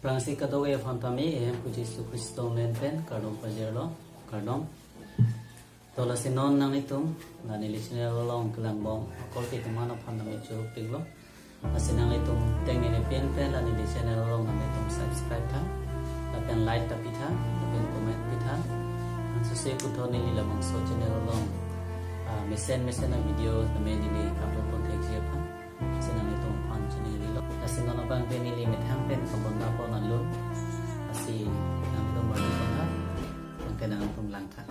Francis Katoe Fantami em Puji Su Christo Menten Kardom Pajero Kardom Tola Sinon Nang Itum Lani Listener Long Kelang Bom Kolti Tumana Pandami Churuk Tiglo Asinang Itum Tengi Pen Pen Lani Listener Long Nang Itum Subscribe Tha Lapen Like Tapitha Lapen Comment Pitha Susai Putho Nili Lamang So Channel Long Mesen video na may nili upload po text siya pa sinang itong pan channel lo kasi na bang pinili mit hang pen kabon na po nan lo kasi nang itong balik na ang kanang itong langka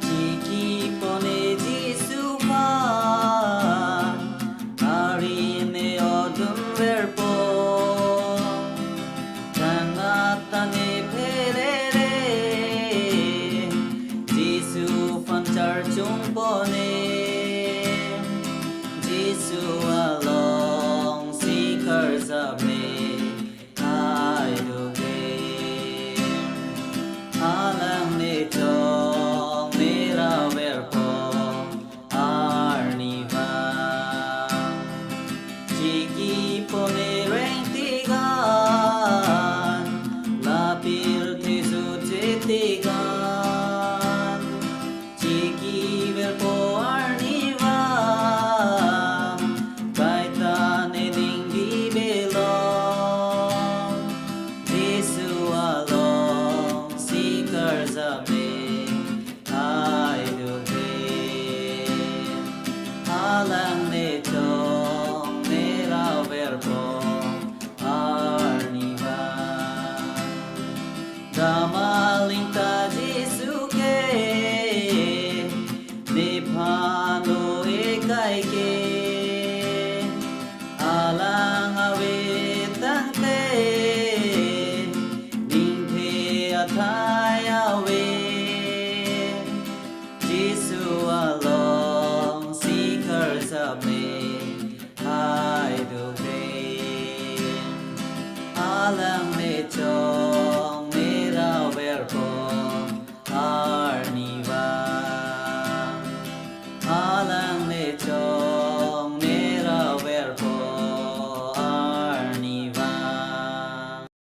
Chiki